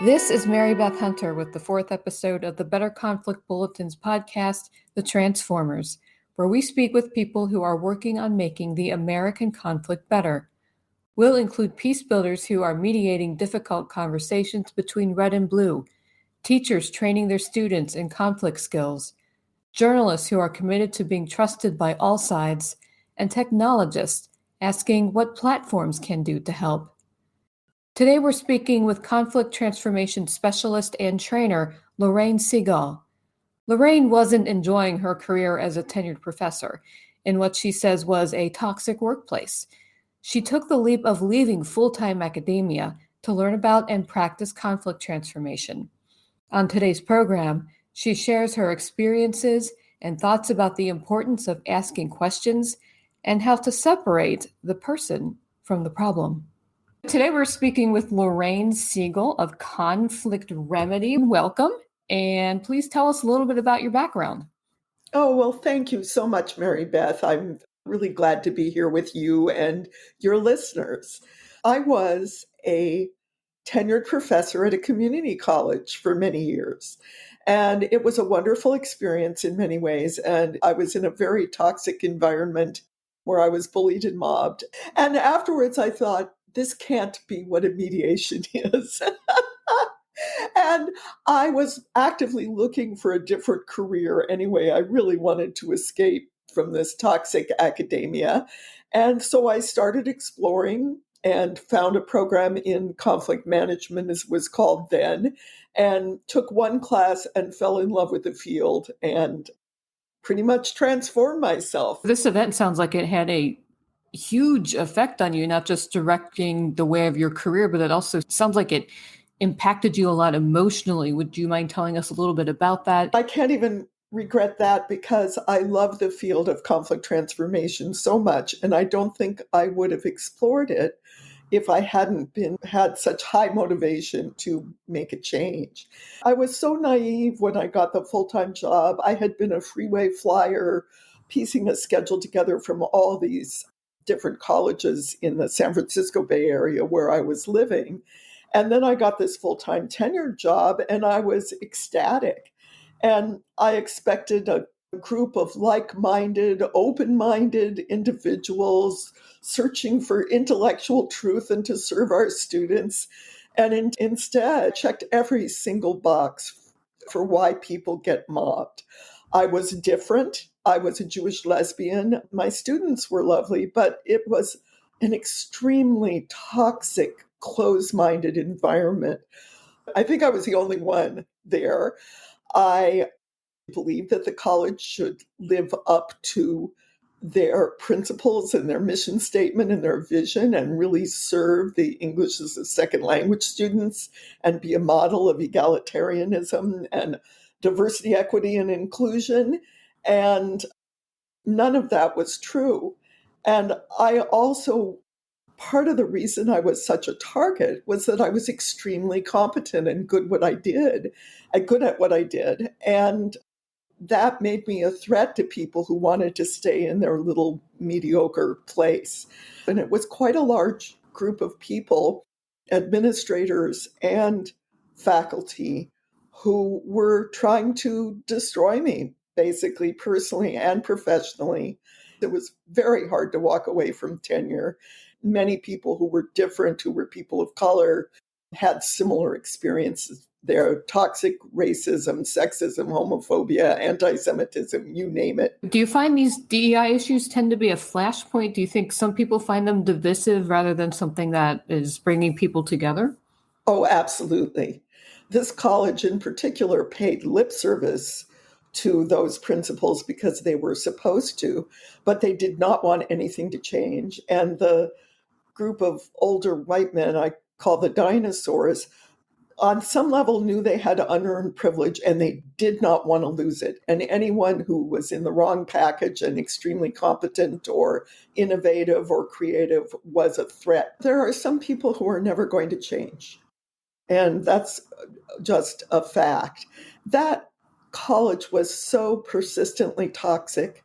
This is Mary Beth Hunter with the fourth episode of the Better Conflict Bulletins podcast, The Transformers, where we speak with people who are working on making the American conflict better. We'll include peace builders who are mediating difficult conversations between red and blue, teachers training their students in conflict skills, journalists who are committed to being trusted by all sides, and technologists asking what platforms can do to help. Today we're speaking with conflict transformation specialist and trainer Lorraine Segal. Lorraine wasn't enjoying her career as a tenured professor in what she says was a toxic workplace. She took the leap of leaving full-time academia to learn about and practice conflict transformation. On today's program, she shares her experiences and thoughts about the importance of asking questions and how to separate the person from the problem. Today we're speaking with Lorraine Segal of Conflict Remedy. Welcome, and please tell us a little bit about your background. Oh, well, thank you so much, Mary Beth. I'm really glad to be here with you and your listeners. I was a tenured professor at a community college for many years, and it was a wonderful experience in many ways. And I was in a very toxic environment where I was bullied and mobbed. And afterwards, I thought, this can't be what a mediation is. And I was actively looking for a different career anyway. I really wanted to escape from this toxic academia. And so I started exploring and found a program in conflict management, as it was called then, and took one class and fell in love with the field and pretty much transformed myself. This event sounds like it had a huge effect on you, not just directing the way of your career, but it also sounds like it impacted you a lot emotionally. Would you mind telling us a little bit about that? I can't even regret that because I love the field of conflict transformation so much, and I don't think I would have explored it if I hadn't had such high motivation to make a change. I was so naive when I got the full-time job. I had been a freeway flyer, piecing a schedule together from all these different colleges in the San Francisco Bay Area where I was living. And then I got this full-time tenured job and I was ecstatic. And I expected a group of like-minded, open-minded individuals searching for intellectual truth and to serve our students. And instead, checked every single box for why people get mobbed. I was different. I was a Jewish lesbian. My students were lovely, but it was an extremely toxic, closed-minded environment. I think I was the only one there. I believe that the college should live up to their principles and their mission statement and their vision and really serve the English as a second language students and be a model of egalitarianism and diversity, equity, and inclusion. And none of that was true. And I also, part of the reason I was such a target was that I was extremely competent and good at what I did. And that made me a threat to people who wanted to stay in their little mediocre place. And it was quite a large group of people, administrators and faculty, who were trying to destroy me, basically, personally and professionally. It was very hard to walk away from tenure. Many people who were different, who were people of color, had similar experiences. There, toxic racism, sexism, homophobia, anti-Semitism, you name it. Do you find these DEI issues tend to be a flashpoint? Do you think some people find them divisive rather than something that is bringing people together? Oh, absolutely. This college in particular paid lip service to those principles because they were supposed to, but they did not want anything to change. And the group of older white men I call the dinosaurs, on some level knew they had unearned privilege and they did not want to lose it. And anyone who was in the wrong package and extremely competent or innovative or creative was a threat. There are some people who are never going to change. And that's just a fact. That college was so persistently toxic.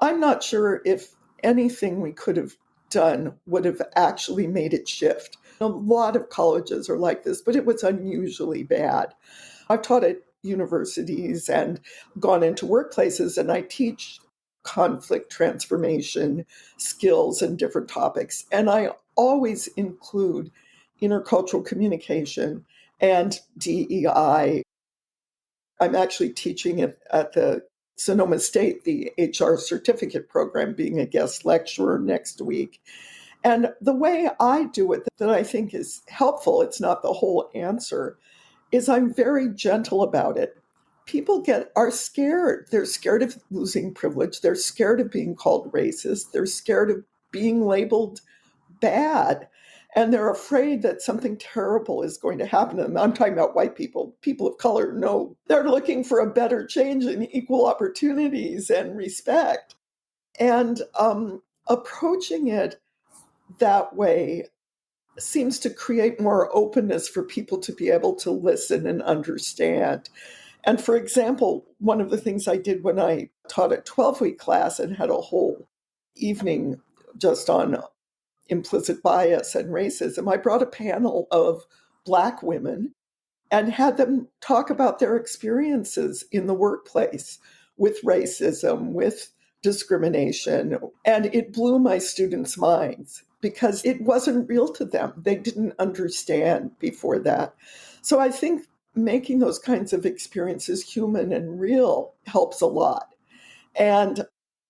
I'm not sure if anything we could have done would have actually made it shift. A lot of colleges are like this, but it was unusually bad. I've taught at universities and gone into workplaces, and I teach conflict transformation skills and different topics. And I always include intercultural communication and DEI. I'm actually teaching it at the Sonoma State, the HR certificate program, being a guest lecturer next week. And the way I do it that I think is helpful, it's not the whole answer, is I'm very gentle about it. People are scared. They're scared of losing privilege. They're scared of being called racist. They're scared of being labeled bad. And they're afraid that something terrible is going to happen to them. I'm talking about white people. People of color, no. They're looking for a better change and equal opportunities and respect. And approaching it that way seems to create more openness for people to be able to listen and understand. And for example, one of the things I did when I taught a 12-week class and had a whole evening just on implicit bias and racism, I brought a panel of Black women and had them talk about their experiences in the workplace with racism, with discrimination. And it blew my students' minds because it wasn't real to them. They didn't understand before that. So I think making those kinds of experiences human and real helps a lot. And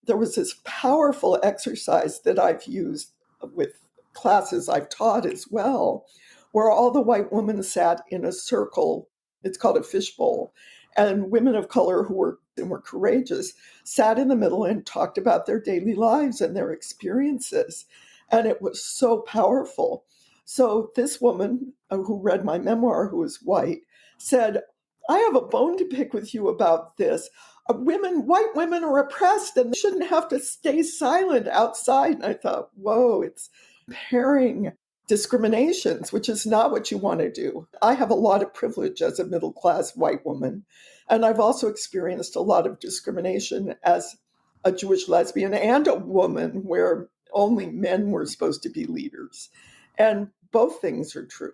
there was this powerful exercise that I've used with classes I've taught as well, where all the white women sat in a circle. It's called a fishbowl. And women of color who were courageous sat in the middle and talked about their daily lives and their experiences. And it was so powerful. So this woman who read my memoir, who was white, said, I have a bone to pick with you about this. White women are oppressed and they shouldn't have to stay silent outside. And I thought, whoa, it's pairing discriminations, which is not what you want to do. I have a lot of privilege as a middle-class white woman, and I've also experienced a lot of discrimination as a Jewish lesbian and a woman where only men were supposed to be leaders. And both things are true.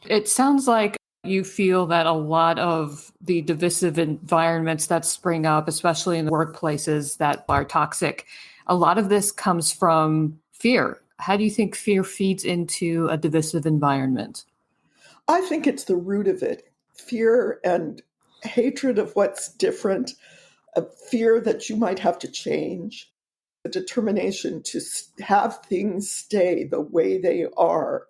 It sounds like you feel that a lot of the divisive environments that spring up, especially in the workplaces that are toxic, a lot of this comes from fear. How do you think fear feeds into a divisive environment? I think it's the root of it. Fear and hatred of what's different, a fear that you might have to change, a determination to have things stay the way they are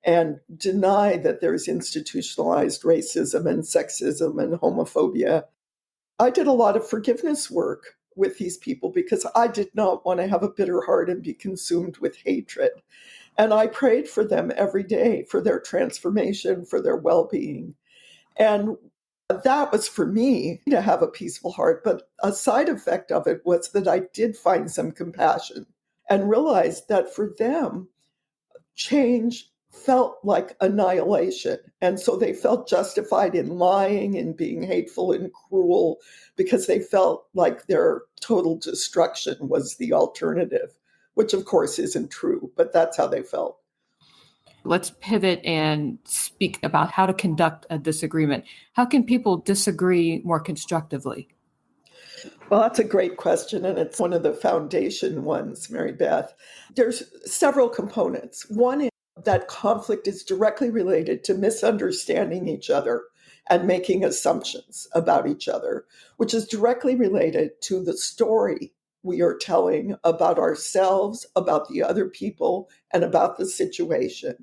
and deny that there's institutionalized racism and sexism and homophobia. I did a lot of forgiveness work with these people because I did not want to have a bitter heart and be consumed with hatred. And I prayed for them every day for their transformation, for their well-being. And that was for me to have a peaceful heart. But a side effect of it was that I did find some compassion and realized that for them, change felt like annihilation. And so they felt justified in lying and being hateful and cruel because they felt like their total destruction was the alternative, which of course isn't true, but that's how they felt. Let's pivot and speak about how to conduct a disagreement. How can people disagree more constructively? Well, that's a great question, and it's one of the foundation ones, Mary Beth. There's several components. One is that conflict is directly related to misunderstanding each other and making assumptions about each other, which is directly related to the story we are telling about ourselves, about the other people, and about the situation.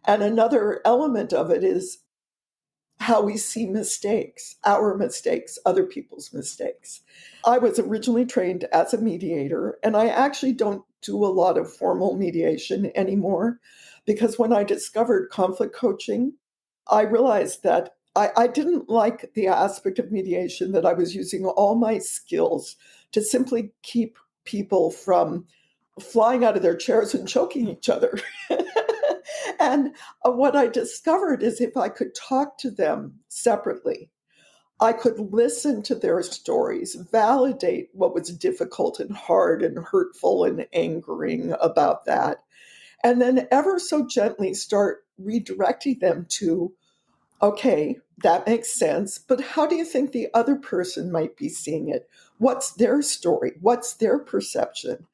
And another element of it is how we see mistakes, our mistakes, other people's mistakes. I was originally trained as a mediator, and I actually don't do a lot of formal mediation anymore because when I discovered conflict coaching, I realized that I didn't like the aspect of mediation that I was using all my skills to simply keep people from flying out of their chairs and choking each other. And what I discovered is if I could talk to them separately, I could listen to their stories, validate what was difficult and hard and hurtful and angering about that, and then ever so gently start redirecting them to, okay, that makes sense, but how do you think the other person might be seeing it? What's their story? What's their perception?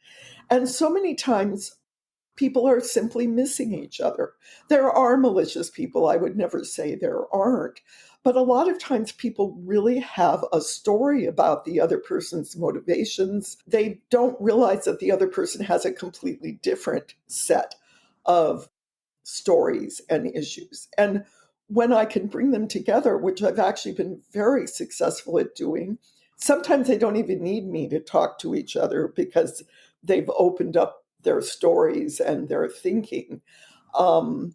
And so many times people are simply missing each other. There are malicious people. I would never say there aren't. But a lot of times people really have a story about the other person's motivations. They don't realize that the other person has a completely different set of stories and issues. And when I can bring them together, which I've actually been very successful at doing, sometimes they don't even need me to talk to each other because they've opened up their stories and their thinking. Um,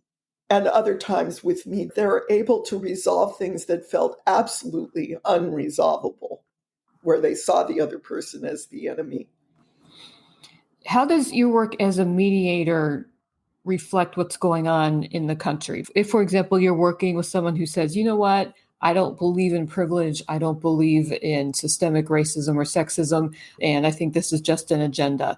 and other times with me, they're able to resolve things that felt absolutely unresolvable, where they saw the other person as the enemy. How does your work as a mediator reflect what's going on in the country? If, for example, you're working with someone who says, you know what, I don't believe in privilege, I don't believe in systemic racism or sexism, and I think this is just an agenda.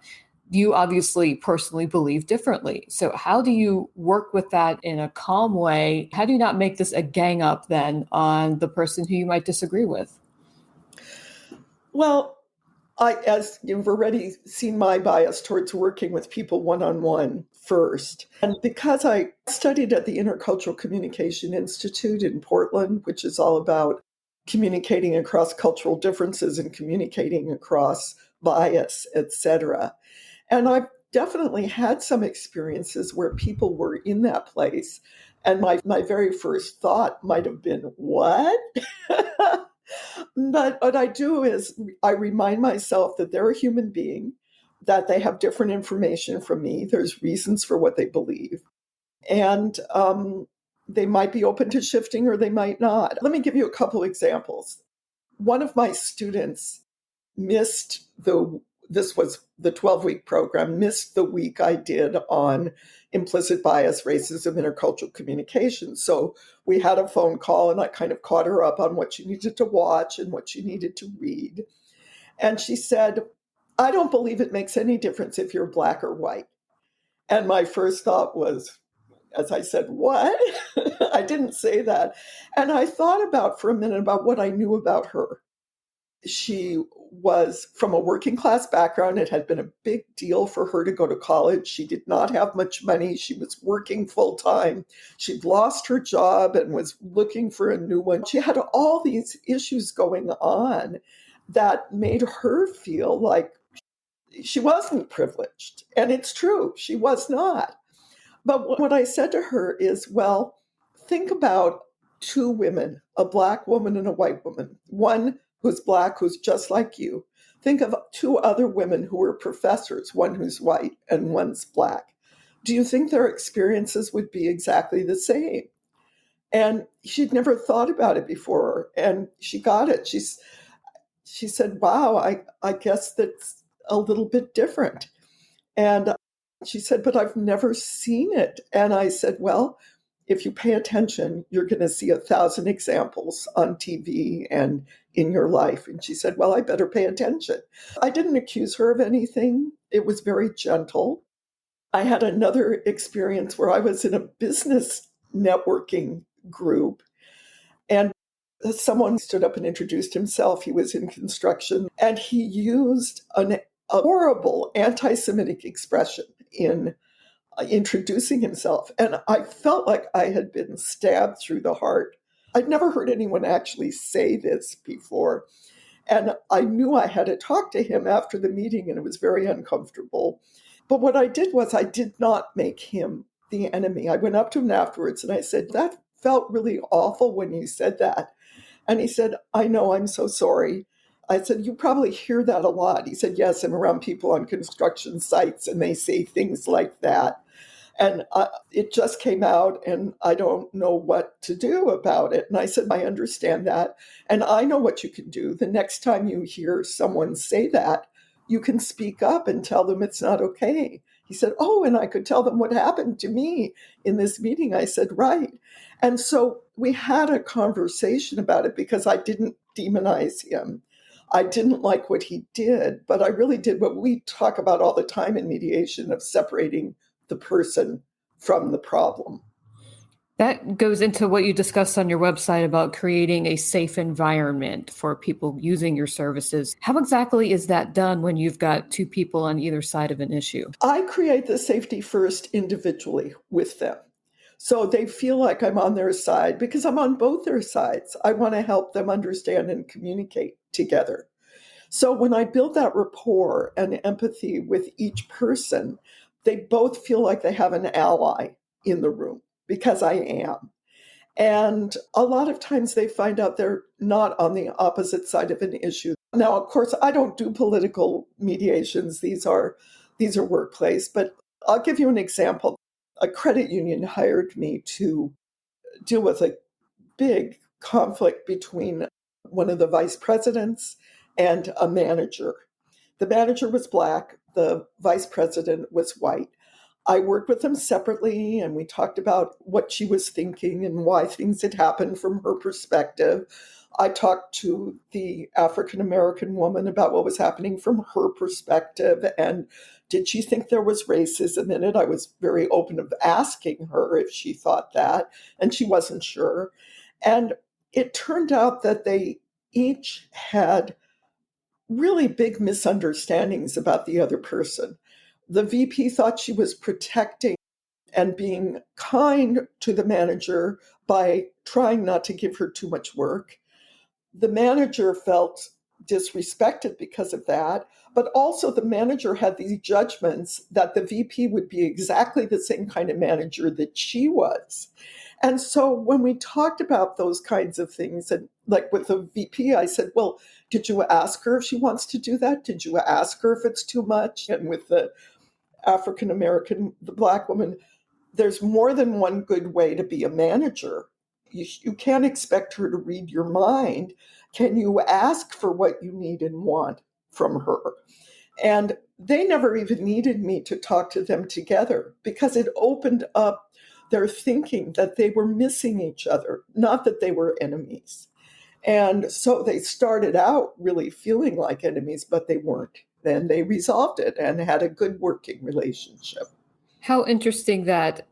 You obviously personally believe differently. So how do you work with that in a calm way? How do you not make this a gang up then on the person who you might disagree with? Well, as you've already seen my bias towards working with people one-on-one first. And because I studied at the Intercultural Communication Institute in Portland, which is all about communicating across cultural differences and communicating across bias, etc. And I've definitely had some experiences where people were in that place. And my very first thought might have been, what? But what I do is I remind myself that they're a human being, that they have different information from me. There's reasons for what they believe. And they might be open to shifting or they might not. Let me give you a couple examples. One of my students missed this was the 12-week program, missed the week I did on implicit bias, racism, intercultural communication. So we had a phone call and I kind of caught her up on what she needed to watch and what she needed to read. And she said, I don't believe it makes any difference if you're black or white. And my first thought was, as I said, what? I didn't say that. And I thought about for a minute about what I knew about her. She was from a working class background. It had been a big deal for her to go to college. She did not have much money. She was working full time. She'd lost her job and was looking for a new one. She had all these issues going on that made her feel like she wasn't privileged. And it's true, she was not. But what I said to her is, well, think about two women, a black woman and a white woman. One who's black, who's just like you. Think of two other women who were professors, one who's white and one's black. Do you think their experiences would be exactly the same? And she'd never thought about it before. And she got it. She said, wow, I guess that's a little bit different. And she said, but I've never seen it. And I said, well, if you pay attention, you're going to see 1,000 examples on TV and in your life. And she said, well, I better pay attention. I didn't accuse her of anything. It was very gentle. I had another experience where I was in a business networking group and someone stood up and introduced himself. He was in construction and he used a horrible anti-Semitic expression in introducing himself. And I felt like I had been stabbed through the heart. I'd never heard anyone actually say this before. And I knew I had to talk to him after the meeting, and it was very uncomfortable. But what I did was I did not make him the enemy. I went up to him afterwards and I said, that felt really awful when you said that. And he said, I know, I'm so sorry. I said, you probably hear that a lot. He said, yes, I'm around people on construction sites and they say things like that. And it just came out and I don't know what to do about it. And I said, I understand that. And I know what you can do. The next time you hear someone say that, you can speak up and tell them it's not okay. He said, oh, and I could tell them what happened to me in this meeting. I said, right. And so we had a conversation about it because I didn't demonize him. I didn't like what he did, but I really did what we talk about all the time in mediation of separating the person from the problem. That goes into what you discussed on your website about creating a safe environment for people using your services. How exactly is that done when you've got two people on either side of an issue? I create the safety first individually with them. So they feel like I'm on their side because I'm on both their sides. I want to help them understand and communicate together. So when I build that rapport and empathy with each person, they both feel like they have an ally in the room because I am. And a lot of times they find out they're not on the opposite side of an issue. Now, of course, I don't do political mediations. These are workplace, but I'll give you an example. A credit union hired me to deal with a big conflict between one of the vice presidents and a manager. The manager was Black, the vice president was white. I worked with them separately and we talked about what she was thinking and why things had happened from her perspective. I talked to the African American woman about what was happening from her perspective and did she think there was racism in it? I was very open of asking her if she thought that, and she wasn't sure. And it turned out that they each had really big misunderstandings about the other person. The VP thought she was protecting and being kind to the manager by trying not to give her too much work. The manager felt disrespected because of that, but also the manager had these judgments that the VP would be exactly the same kind of manager that she was. And so when we talked about those kinds of things, and like with the VP, I said, well, did you ask her if she wants to do that? Did you ask her if it's too much? And with the African American, the Black woman, there's more than one good way to be a manager. You can't expect her to read your mind. Can you ask for what you need and want from her? And they never even needed me to talk to them together because it opened up their thinking that they were missing each other, not that they were enemies. And so they started out really feeling like enemies, but they weren't. Then they resolved it and had a good working relationship. How interesting that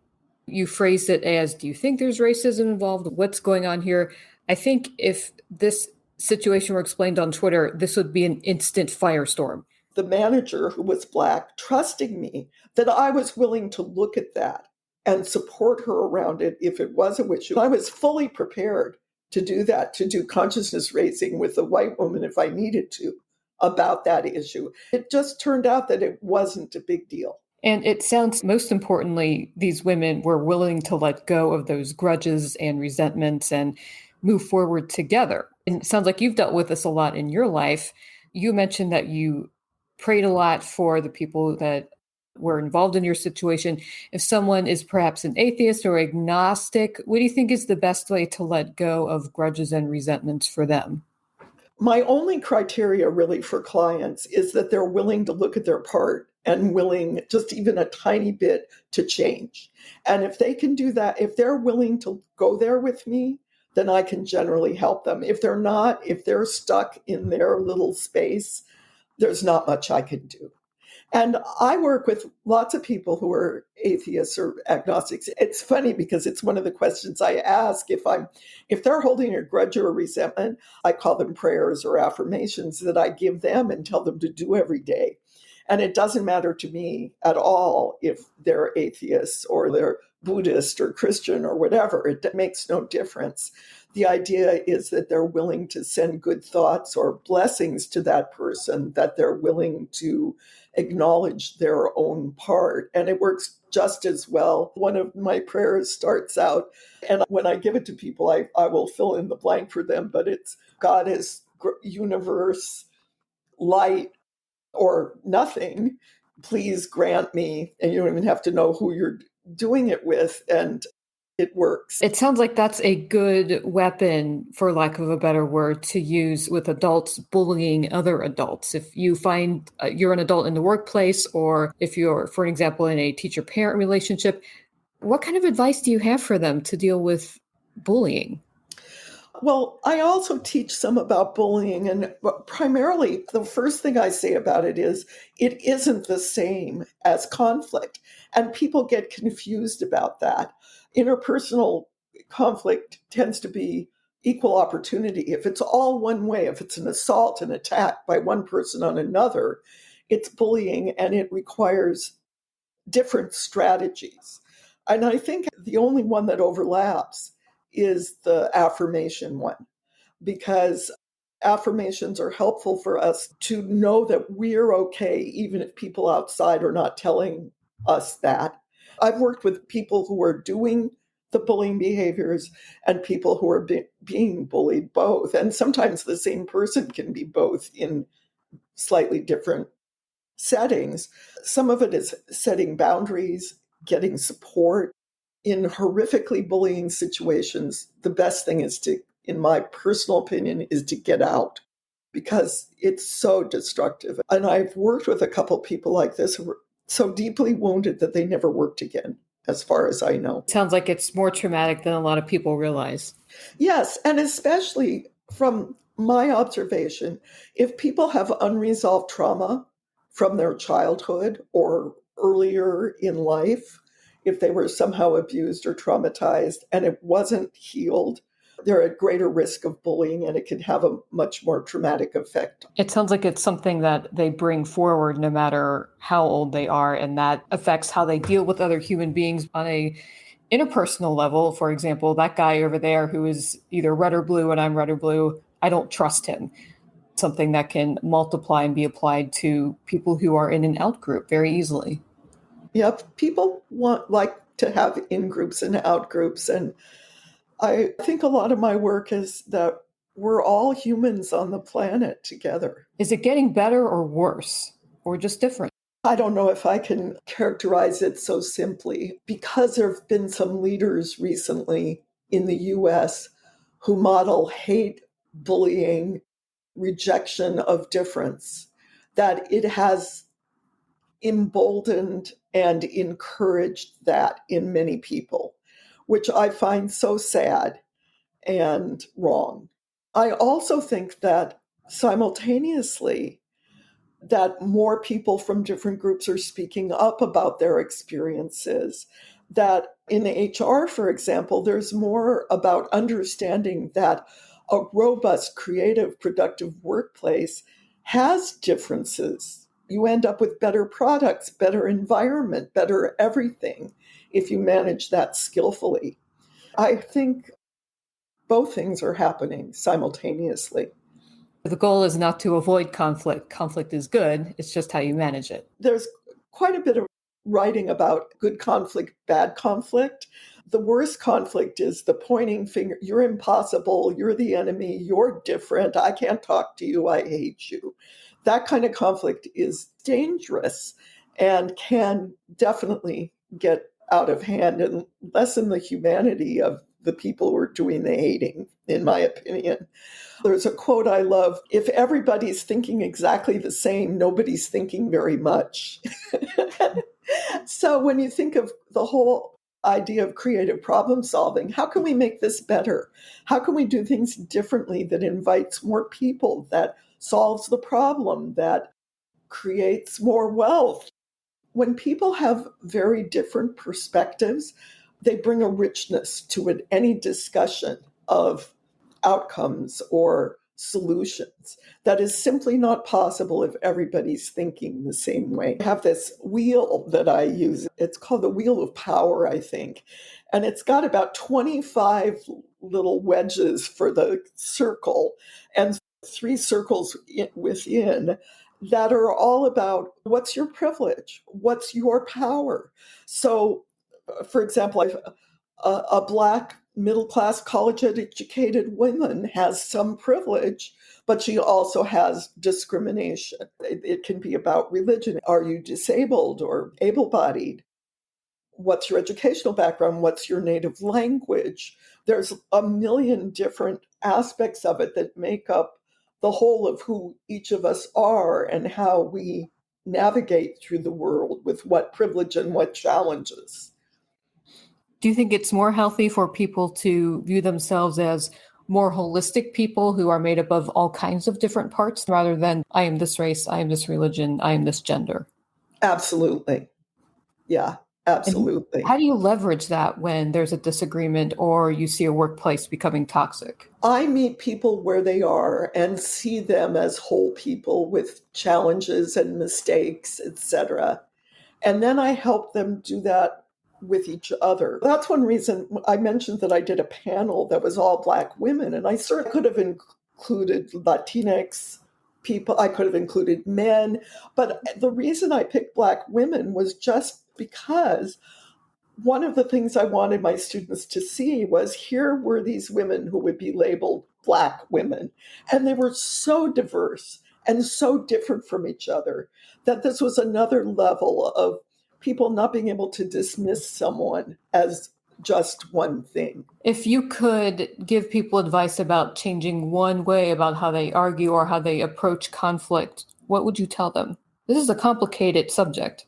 you phrased it as, do you think there's racism involved? What's going on here? I think if this situation were explained on Twitter, this would be an instant firestorm. The manager, who was Black, trusting me that I was willing to look at that and support her around it if it was an issue. I was fully prepared to do that, to do consciousness raising with a white woman if I needed to about that issue. It just turned out that it wasn't a big deal. And it sounds, most importantly, these women were willing to let go of those grudges and resentments and move forward together. And it sounds like you've dealt with this a lot in your life. You mentioned that you prayed a lot for the people that were involved in your situation. If someone is perhaps an atheist or agnostic, what do you think is the best way to let go of grudges and resentments for them? My only criteria really for clients is that they're willing to look at their part and willing just even a tiny bit to change. And if they can do that, if they're willing to go there with me, then I can generally help them. If they're not, if they're stuck in their little space, there's not much I can do. And I work with lots of people who are atheists or agnostics. It's funny because it's one of the questions I ask if they're holding a grudge or a resentment, I call them prayers or affirmations that I give them and tell them to do every day. And it doesn't matter to me at all if they're atheists or they're Buddhist or Christian or whatever. It makes no difference. The idea is that they're willing to send good thoughts or blessings to that person, that they're willing to acknowledge their own part. And it works just as well. One of my prayers starts out, and when I give it to people, I will fill in the blank for them, but it's God is universe, light, or nothing. Please grant me, and you don't even have to know who you're doing it with. And it works. It sounds like that's a good weapon, for lack of a better word, to use with adults bullying other adults. If you find you're an adult in the workplace, or if you're, for example, in a teacher-parent relationship, what kind of advice do you have for them to deal with bullying? Well, I also teach some about bullying, and primarily the first thing I say about it is it isn't the same as conflict. And people get confused about that. Interpersonal conflict tends to be equal opportunity. If it's all one way, if it's an assault, an attack by one person on another, it's bullying and it requires different strategies. And I think the only one that overlaps is the affirmation one, because affirmations are helpful for us to know that we're okay, even if people outside are not telling us that. I've worked with people who are doing the bullying behaviors and people who are being bullied both. And sometimes the same person can be both in slightly different settings. Some of it is setting boundaries, getting support. In horrifically bullying situations, the best thing is to, in my personal opinion, is to get out because it's so destructive. And I've worked with a couple people like this who were so deeply wounded that they never worked again, as far as I know. Sounds like it's more traumatic than a lot of people realize. Yes, and especially from my observation, if people have unresolved trauma from their childhood or earlier in life, if they were somehow abused or traumatized and it wasn't healed, they're at greater risk of bullying and it can have a much more traumatic effect. It sounds like it's something that they bring forward no matter how old they are, and that affects how they deal with other human beings on a interpersonal level. For example, that guy over there who is either red or blue and I'm red or blue, I don't trust him. Something that can multiply and be applied to people who are in an out group very easily. Yep, people like to have in groups and out groups, and I think a lot of my work is that we're all humans on the planet together. Is it getting better or worse or just different? I don't know if I can characterize it so simply because there have been some leaders recently in the US who model hate, bullying, rejection of difference, that it has emboldened and encouraged that in many people, which I find so sad and wrong. I also think that simultaneously, that more people from different groups are speaking up about their experiences. That in HR, for example, there's more about understanding that a robust, creative, productive workplace has differences. You end up with better products, better environment, better everything if you manage that skillfully. I think both things are happening simultaneously. The goal is not to avoid conflict. Conflict is good. It's just how you manage it. There's quite a bit of writing about good conflict, bad conflict. The worst conflict is the pointing finger. You're impossible. You're the enemy. You're different. I can't talk to you. I hate you. That kind of conflict is dangerous and can definitely get out of hand and lessen the humanity of the people who are doing the hating, in my opinion. There's a quote I love: if everybody's thinking exactly the same, nobody's thinking very much. So when you think of the whole idea of creative problem solving, how can we make this better? How can we do things differently that invites more people, that solves the problem, that creates more wealth? When people have very different perspectives, they bring a richness to it, any discussion of outcomes or solutions that is simply not possible if everybody's thinking the same way. I have this wheel that I use. It's called the Wheel of Power, I think. And it's got about 25 little wedges for the circle and 3 circles within that are all about what's your privilege? What's your power? So, for example, a Black middle-class college-educated woman has some privilege, but she also has discrimination. It can be about religion. Are you disabled or able-bodied? what's your educational background? What's your native language? There's a million different aspects of it that make up the whole of who each of us are and how we navigate through the world with what privilege and what challenges. Do you think it's more healthy for people to view themselves as more holistic people who are made up of all kinds of different parts rather than I am this race, I am this religion, I am this gender? Absolutely. Yeah, And absolutely. how do you leverage that when there's a disagreement or you see a workplace becoming toxic? I meet people where they are and see them as whole people with challenges and mistakes, etc. And then I help them do that with each other. That's one reason I mentioned that I did a panel that was all Black women, and I certainly could have included Latinx people, I could have included men. But the reason I picked Black women was just because one of the things I wanted my students to see was here were these women who would be labeled Black women, and they were so diverse and so different from each other that this was another level of people not being able to dismiss someone as just one thing. If you could give people advice about changing one way about how they argue or how they approach conflict, what would you tell them? This is a complicated subject.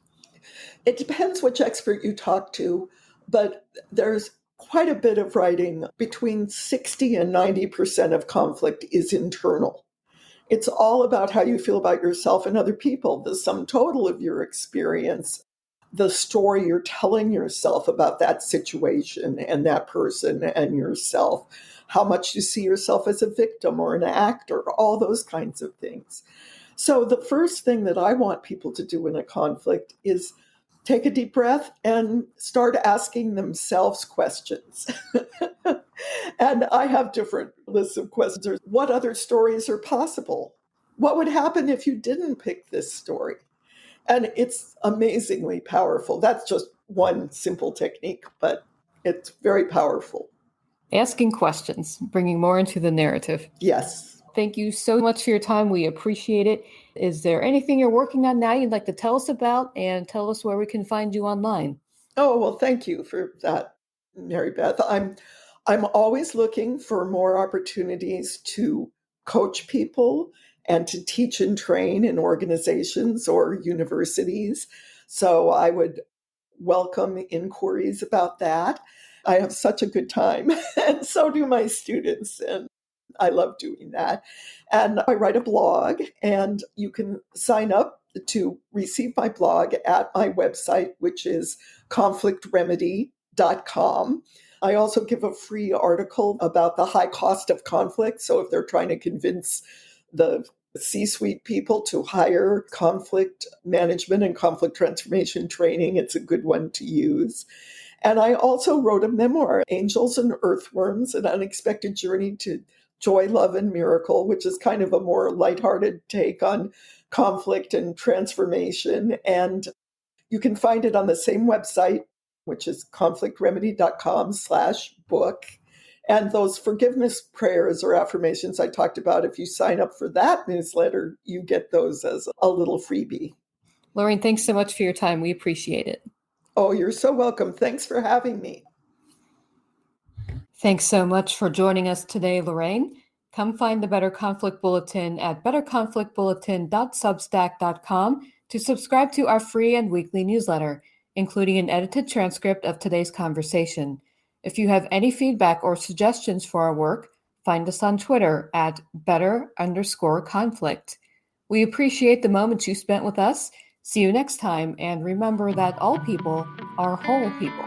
It depends which expert you talk to, but there's quite a bit of writing. Between 60 and 90% of conflict is internal. It's all about how you feel about yourself and other people, the sum total of your experience, the story you're telling yourself about that situation and that person and yourself, how much you see yourself as a victim or an actor, all those kinds of things. So the first thing that I want people to do in a conflict is take a deep breath and start asking themselves questions. And I have different lists of questions. What other stories are possible? What would happen if you didn't pick this story? And it's amazingly powerful. That's just one simple technique, but it's very powerful. Asking questions, bringing more into the narrative. Yes. Thank you so much for your time. We appreciate it. Is there anything you're working on now you'd like to tell us about, and tell us where we can find you online? Oh, well, thank you for that, Mary Beth. I'm always looking for more opportunities to coach people and to teach and train in organizations or universities. So I would welcome inquiries about that. I have such a good time, and so do my students, and I love doing that. And I write a blog, and you can sign up to receive my blog at my website, which is conflictremedy.com. I also give a free article about the high cost of conflict. So if they're trying to convince the C-suite people to hire conflict management and conflict transformation training, it's a good one to use. And I also wrote a memoir, Angels and Earthworms, An Unexpected Journey to Joy, Love, and Miracle, which is kind of a more lighthearted take on conflict and transformation. And you can find it on the same website, which is conflictremedy.com/book. And those forgiveness prayers or affirmations I talked about, if you sign up for that newsletter, you get those as a little freebie. Lorraine, thanks so much for your time. We appreciate it. Oh, you're so welcome. Thanks for having me. Thanks so much for joining us today, Lorraine. Come find the Better Conflict Bulletin at betterconflictbulletin.substack.com to subscribe to our free and weekly newsletter, including an edited transcript of today's conversation. If you have any feedback or suggestions for our work, find us on Twitter at better_conflict. We appreciate the moments you spent with us. See you next time, and remember that all people are whole people.